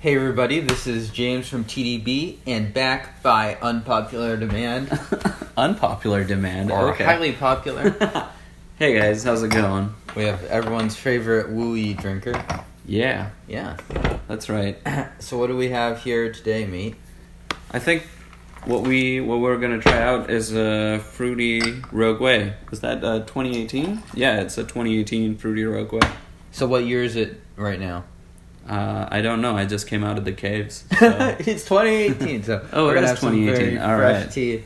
Hey everybody, this is James from TeaDB, and back by unpopular demand. Unpopular demand, Or okay. highly popular. Hey guys, how's it going? We have everyone's favorite Wuyi drinker. Yeah, That's right. So what do we have here today, mate? I think what we're gonna try out is a fruity Rougui. Is that 2018? Yeah, it's a 2018 fruity Rougui. So what year is it right now? I don't know. I just came out of the caves. So. It's 2018, so oh, we're it gonna is have some 2018. very All fresh right. tea.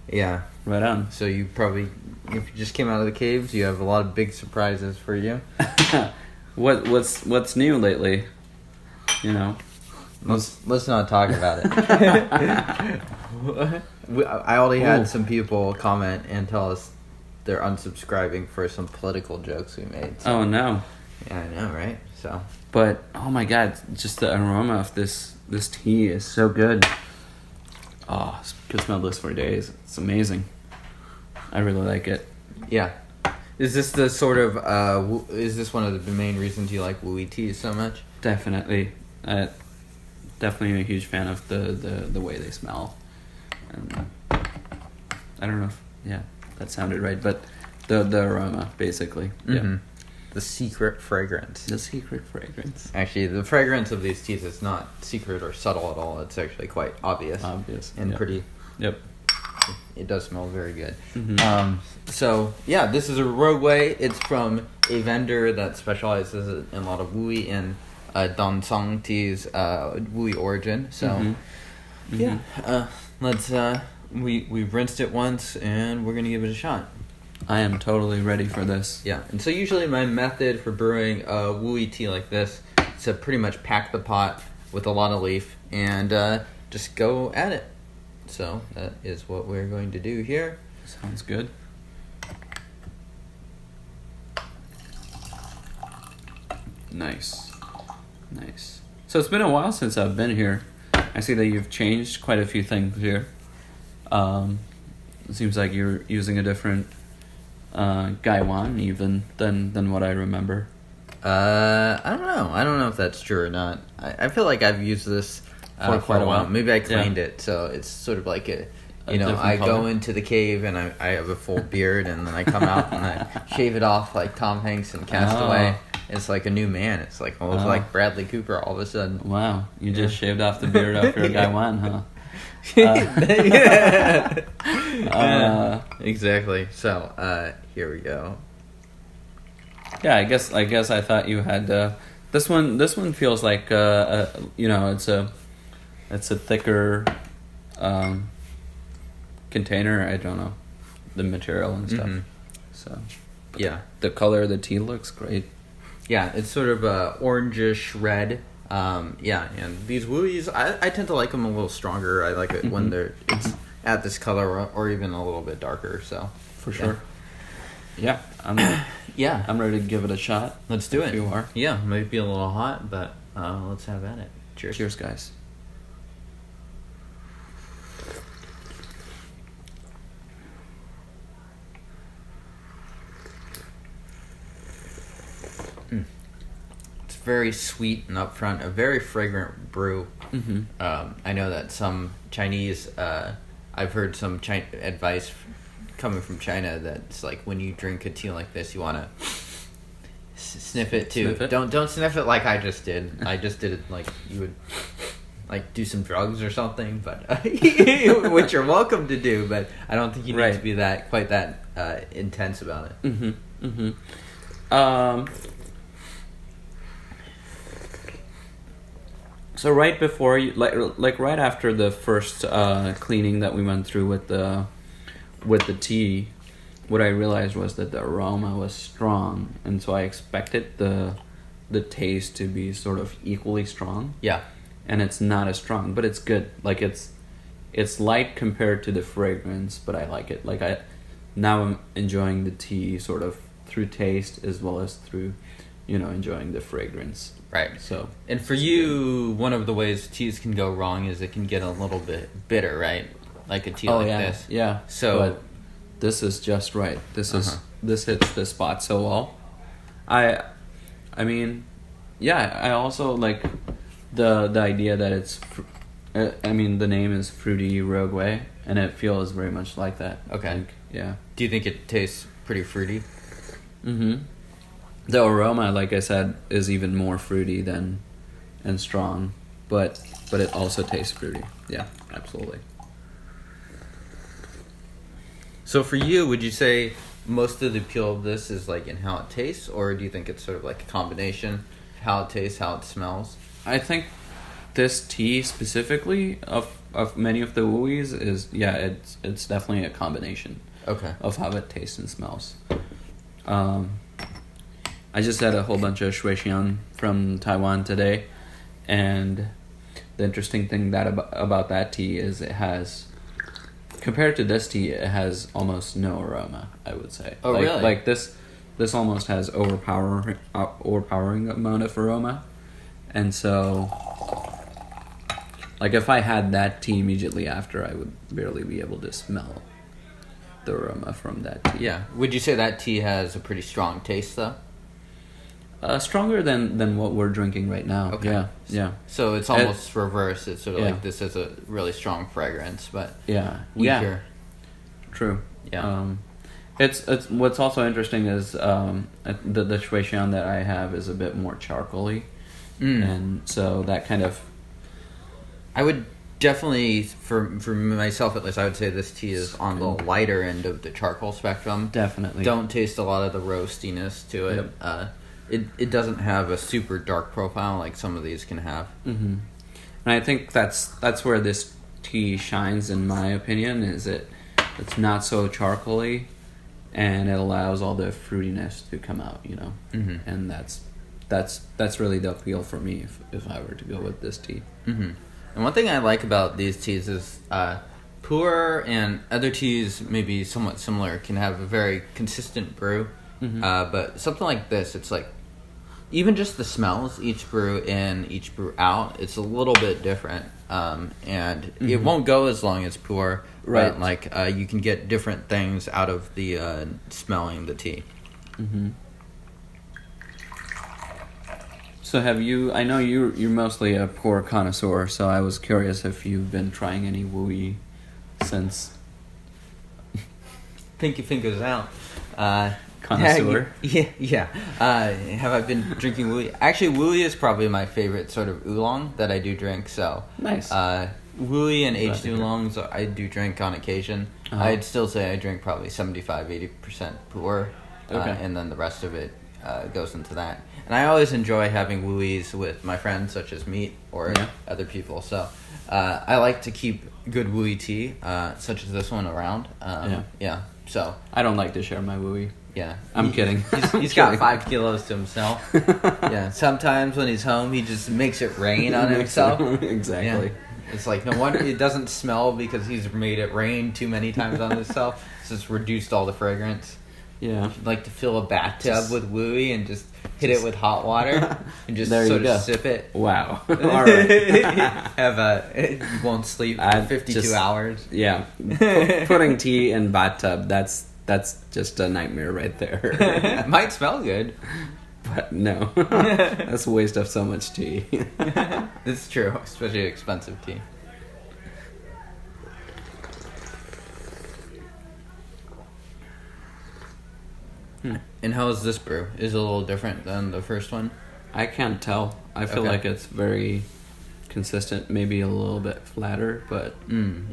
Yeah. Right on. So you probably, if you just came out of the caves, you have a lot of big surprises for you. What's new lately? You know. Let's not talk about it. I already had some people comment and tell us they're unsubscribing for some political jokes we made. So. Oh no. Yeah, I know, right? So. But oh my god, just the aroma of this tea is so good. Oh, I could smell this for days. It's amazing. I really like it. Yeah. Is this the sort of is this one of the main reasons you like Wuyi tea so much? Definitely. Definitely a huge fan of the way they smell. And I don't know if that sounded right, but the aroma basically. Mm-hmm. Yeah. The secret fragrance. The secret fragrance. Actually, the fragrance of these teas is not secret or subtle at all. It's actually quite obvious. And pretty. Yep. It does smell very good. Mm-hmm. So, yeah, this is a Rougui. It's from a vendor that specializes in a lot of Wuyi and Dansang teas, WuyiOrigin's. So, Mm-hmm. let's, we've rinsed it once, and we're going to give it a shot. I am totally ready for this. Yeah, and so usually my method for brewing a Wuyi tea like this is to pretty much pack the pot with a lot of leaf and just go at it. So that is what we're going to do here. Sounds good. Nice. So it's been a while since I've been here. I see that you've changed quite a few things here. It seems like you're using a different gaiwan even than what I remember. I don't know. I don't know if that's true or not. I feel like I've used this for quite a while. Maybe I cleaned it, so it's sort of like I go into the cave and I have a full beard, and then I come out and I shave it off like Tom Hanks in Castaway. It's like a new man. It's like almost like Bradley Cooper all of a sudden. Wow, you just shaved off the beard off your gaiwan, huh? Exactly. So here we go. Yeah, I guess I thought you had this one. This one feels like it's a thicker container. I don't know the material and stuff. Mm-hmm. So yeah, the color of the tea looks great. Yeah, it's sort of orangish red. And these Wuyis, I tend to like them a little stronger. I like it when it's at this color or even a little bit darker. So for sure. Yeah, I'm ready to give it a shot. Let's do it. If you are. Yeah, might be a little hot, but let's have at it. Cheers. Cheers, guys. It's very sweet and upfront, a very fragrant brew. Mm-hmm. I know that some Chinese, I've heard some advice coming from China that's like when you drink a tea like this, you want to sniff it too. Sniff it? Don't sniff it like I just did. I just did it like you would like do some drugs or something, but which you're welcome to do. But I don't think you need to be quite that intense about it. Mm-hmm. Mm-hmm. So right before you, like right after the first cleaning that we went through with the tea, what I realized was that the aroma was strong, and so I expected the taste to be sort of equally strong. Yeah, and it's not as strong, but it's good. Like it's light compared to the fragrance, but I like it. Now I'm enjoying the tea sort of through taste as well as through, enjoying the fragrance. Right. So, and for you, one of the ways teas can go wrong is it can get a little bit bitter, right? Like a tea this. Yeah. So, but this is just right. This hits the spot so well. I I mean, yeah, I also like the idea that it's. I mean, the name is Fruity Rougui, and it feels very much like that. Okay. Like, yeah. Do you think it tastes pretty fruity? Mm-hmm. The aroma, like I said, is even more fruity and strong, but it also tastes fruity. Yeah, absolutely. So for you, would you say most of the appeal of this is like in how it tastes, or do you think it's sort of like a combination, how it tastes, how it smells? I think this tea specifically of many of the Wuyi's is it's definitely a combination. Okay. Of how it tastes and smells. I just had a whole bunch of shuixian from Taiwan today, and the interesting thing about that tea is it has, compared to this tea, it has almost no aroma, I would say. Oh, really? Like this almost has overpowering amount of aroma, and so, like if I had that tea immediately after, I would barely be able to smell the aroma from that tea. Yeah. Would you say that tea has a pretty strong taste, though? Stronger than what we're drinking right now. Okay. Yeah. So it's almost reverse. It's sort of like this has a really strong fragrance, but weaker. Yeah. True. Yeah. It's what's also interesting is the shuixian that I have is a bit more charcoaly, and so that kind of. I would definitely, for myself at least, I would say this tea is on the lighter end of the charcoal spectrum. Definitely. Don't taste a lot of the roastiness to it. Yep. It doesn't have a super dark profile like some of these can have. Mm-hmm. And I think that's where this tea shines, in my opinion, is it's not so charcoaly, and it allows all the fruitiness to come out, Mm-hmm. And that's really the appeal for me if I were to go with this tea. Mm-hmm. And one thing I like about these teas is pu'er and other teas, maybe somewhat similar, can have a very consistent brew. Mm-hmm. But something like this, it's like, even just the smells, each brew in, each brew out, it's a little bit different. And it won't go as long as pu'er, right? But like you can get different things out of the smelling the tea. Mm-hmm. So I know you're mostly a pu'er connoisseur, so I was curious if you've been trying any Wuyi since. Pinky fingers out. Connoisseur. Yeah. Have I been drinking Wuyi? Actually, Wuyi is probably my favorite sort of oolong that I do drink. So nice. Wuyi and aged oolongs I do drink on occasion. Uh-huh. I'd still say I drink probably 75-80% pu'er, okay. And then the rest of it goes into that. And I always enjoy having Wuyis with my friends, such as Meat or other people. So I like to keep good Wuyi tea, such as this one, around. So I don't like to share my Wuyi. Yeah, I'm kidding. He's got 5 kilos to himself. Yeah, sometimes when he's home, he just makes it rain on himself. Exactly. Yeah. It's like no wonder it doesn't smell because he's made it rain too many times on himself. So it's reduced all the fragrance. Yeah, You'd like to fill a bathtub with Wuyi and just hit it with hot water and just sort of sip it. Wow. All right. You won't sleep for 52 hours. Yeah, putting tea in bathtub. That's just a nightmare right there. It might smell good, but no, that's a waste of so much tea. It's true, especially expensive tea. And how is this brew? Is it a little different than the first one? I can't tell. I feel like it's very consistent, maybe a little bit flatter, but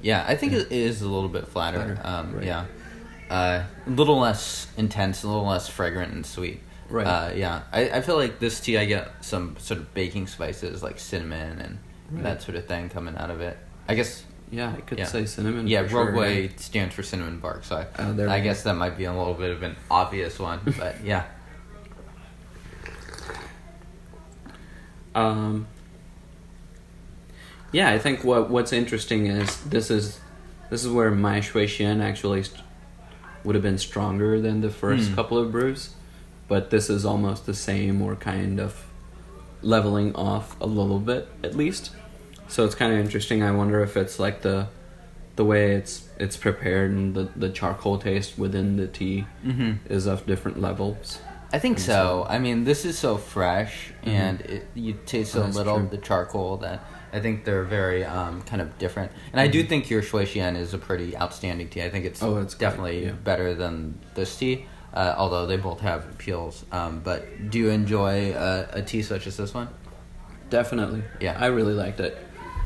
yeah, I think it is a little bit flatter. Right. Yeah, a little less intense, a little less fragrant and sweet. Right. Yeah, I feel like this tea I get some sort of baking spices like cinnamon and that sort of thing coming out of it. I guess. Yeah, I could say cinnamon. Yeah, for Rougui sure. stands for cinnamon bark, so I I guess that might be a little bit of an obvious one, but yeah. Yeah, I think what's interesting is this is where my shuixian actually would have been stronger than the first couple of brews, but this is almost the same or kind of leveling off a little bit at least. So it's kind of interesting. I wonder if it's like the way it's prepared and the charcoal taste within the tea is of different levels. I think so. I mean, this is so fresh, and you taste so little of the charcoal that I think they're very kind of different. And I do think your Shui Xian is a pretty outstanding tea. I think it's definitely better than this tea, although they both have appeals. But do you enjoy a tea such as this one? Definitely. Yeah. I really liked it.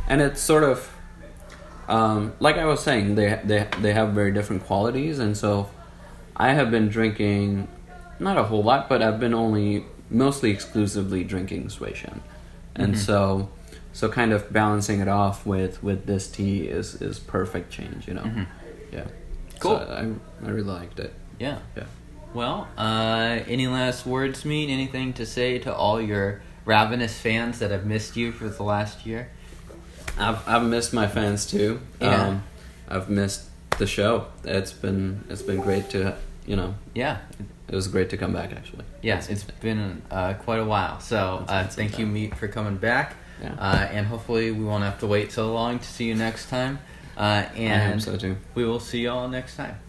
And it's sort of, like I was saying, they have very different qualities. And so I have been drinking, not a whole lot, but I've been mostly exclusively drinking Shui Xian. And so kind of balancing it off with this tea is perfect change, you know. Yeah. Cool. So I really liked it. Yeah. Yeah. Well, any last words, Mead? Anything to say to all your ravenous fans that have missed you for the last year? I've missed my fans too. Yeah. I've missed the show. It's been great to, you know. Yeah. It was great to come back, actually. Yeah, it's been quite a while. So thank you, Meat, for coming back. Yeah. And hopefully we won't have to wait so long to see you next time. And I hope so too. We will see you all next time.